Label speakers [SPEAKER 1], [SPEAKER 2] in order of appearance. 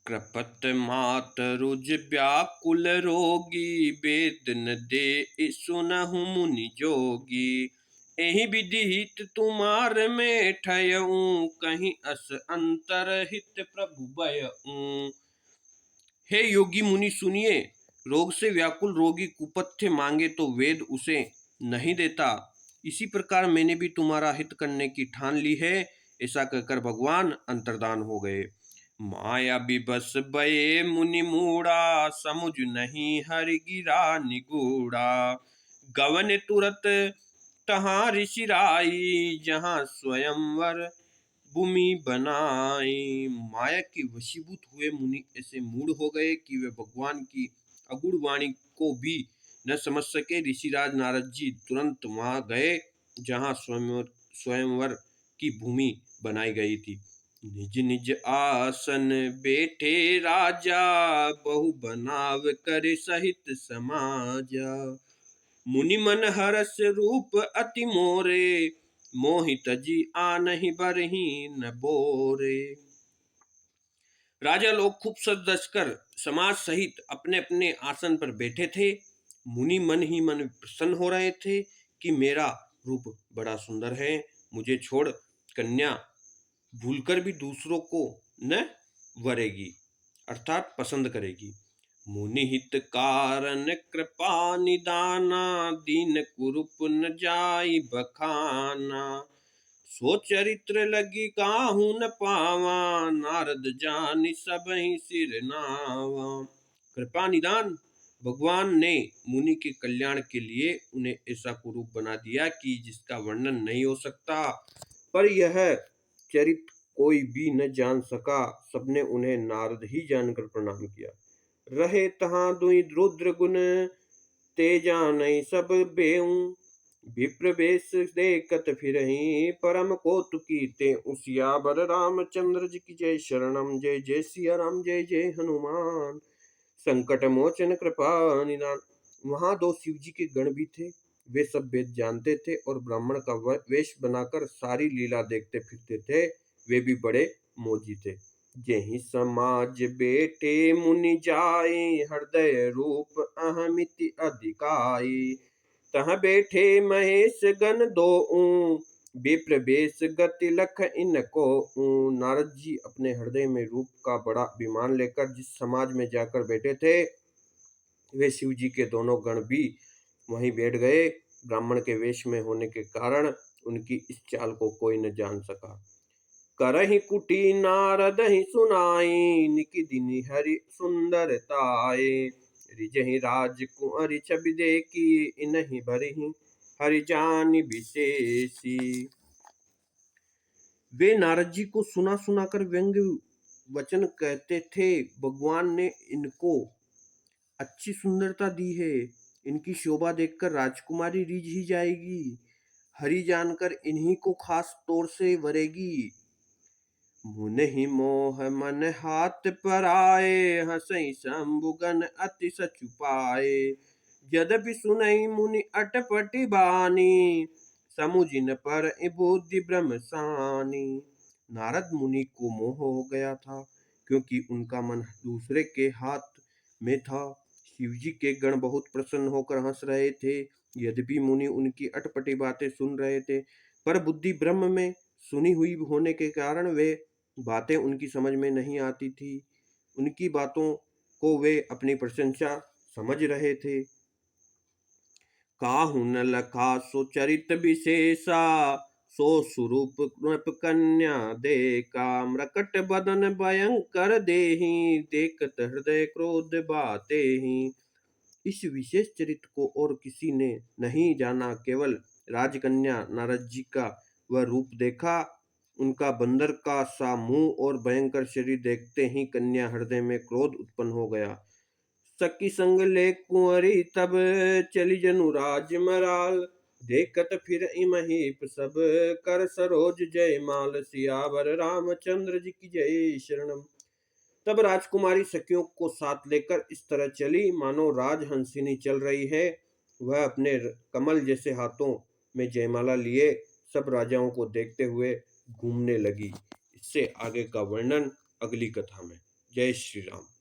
[SPEAKER 1] कृपत मात रुज व्याकुल रोगी, वेद न दे सुनहु मुनि जोगी। एहि विधि हित तुम्हार में ठयऊ, कहीं अस अंतर हित प्रभु भयऊ। हे योगी मुनि सुनिए, रोग से व्याकुल रोगी कुपथ्य मांगे तो वेद उसे नहीं देता। इसी प्रकार मैंने भी तुम्हारा हित करने की ठान ली है। ऐसा कहकर भगवान अंतर्धान हो गए। माया विबस भये मुनि मूढ़ा, समुझ नहीं हरि गिरा निगूढ़ा। गवन तुरत तहाँ ऋषि राई, जहाँ स्वयंवर भूमि बनाई। माया के वशीभूत हुए मुनि ऐसे मूढ़ हो गए कि वे भगवान की अगूढ़ वाणी को भी न समझ सके। ऋषिराज नारद जी तुरंत वहां गए जहां स्वयंवर की भूमि बनाई गई थी। निज निज आसन बैठे राजा, बहु बनाव कर सहित समाजा। मुनि मन हरस रूप अति मोरे, मोहित जी आनहि बरहि न बोरे। राजा लोग खूब सज धज कर समाज सहित अपने अपने आसन पर बैठे थे। मुनि मन ही मन प्रसन्न हो रहे थे कि मेरा रूप बड़ा सुंदर है, मुझे छोड़ कन्या भूलकर भी दूसरों को न वरेगी, अर्थात पसंद करेगी। मुनि हित कारण कृपा निदाना, दीन कुरूप न जाई बखाना। सो चरित्र लगी काहू न पावा, नारद जानि सबहि सिर नावा। कृपा निदान भगवान ने मुनि के कल्याण के लिए उन्हें ऐसा कुरूप बना दिया कि जिसका वर्णन नहीं हो सकता। पर यह चरित्र कोई भी न जान सका। सबने उन्हें नारद ही जानकर प्रणाम किया। रहे तहाँ दुई रुद्र गुण, ते जानई सब बेऊ। विप्र वेश देखत फिरहि, परम कौतुकी ते उसियावर। रामचंद्र जी की जय शरणम, जय जय सिया राम, जय जय हनुमान। संकट मोचन कृपा निदान। वहां दो शिव जी के गण भी थे। वे सब वेद जानते थे और ब्राह्मण का वेश बनाकर सारी लीला देखते फिरते थे। वे भी बड़े मोजी थे। जेहि समाज बेटे मुनि जाए, हृदय रूप अहमिति अधिकाई। तहाँ बैठे महेश गण दोऊ, विप्र वेश गति लख इनको। नारद जी अपने हृदय में रूप का बड़ा अभिमान लेकर जिस समाज में जाकर बैठे थे, वे शिव जी के दोनों गण भी वहीं बैठ गए। ब्राह्मण के वेश में होने के कारण उनकी इस चाल को कोई न जान सका। करहि कुटी नारद ही सुनाई, निकी दिनी हरि सुंदरताए। रिजहि राजकुंवरी छवि देखी, इनहि भरहि हरि जानि विशेषी। वे नारद जी को सुना सुना कर व्यंग्य वचन कहते थे। भगवान ने इनको अच्छी सुंदरता दी है, इनकी शोभा देखकर राजकुमारी रिझ ही जाएगी। हरि जानकर इन्हीं को खास तौर से वरेगी। मुनि मोह मन हाथ पर आए, हंसई शंभुगन अति सचुपाए। यद्यपि सुनई मुनि अटपटी बानी, समुझिन पर बुद्धि ब्रह्म सानी। नारद मुनि को मोह हो गया था, क्योंकि उनका मन दूसरे के हाथ में था। शिवजी के गण बहुत प्रसन्न होकर हंस रहे थे। यद्यपि मुनि उनकी अटपटी बातें सुन रहे थे, पर बुद्धि ब्रह्म में सुनी हुई होने के कारण वे बातें उनकी समझ में नहीं आती थी। उनकी बातों को वे अपनी प्रशंसा समझ रहे थे। काहू न लखा सो चरित विशेषा, सो स्वरूप नृप कन्या देखा। मृकट बदन भयंकर देहि, देखत हृदय क्रोध बातेहि। इस विशेष चरित्र को और किसी ने नहीं जाना, केवल राजकन्या नारद जी का वह रूप देखा। उनका बंदर का सा मुंह और भयंकर शरीर देखते ही कन्या हृदय में क्रोध उत्पन्न हो गया। सखी संग ले कुंवरी तब, चली जनु राज मराल। देखत फिर महीप सब, कर सरोज जय माल। सियावर रामचंद्र जी की जय शरणम। तब राजकुमारी सखियों को साथ लेकर इस तरह चली मानो राजहंसिनी चल रही है। वह अपने कमल जैसे हाथों में जयमाला लिए सब राजाओं को देखते हुए घूमने लगी। इससे आगे का वर्णन अगली कथा में। जय श्री राम।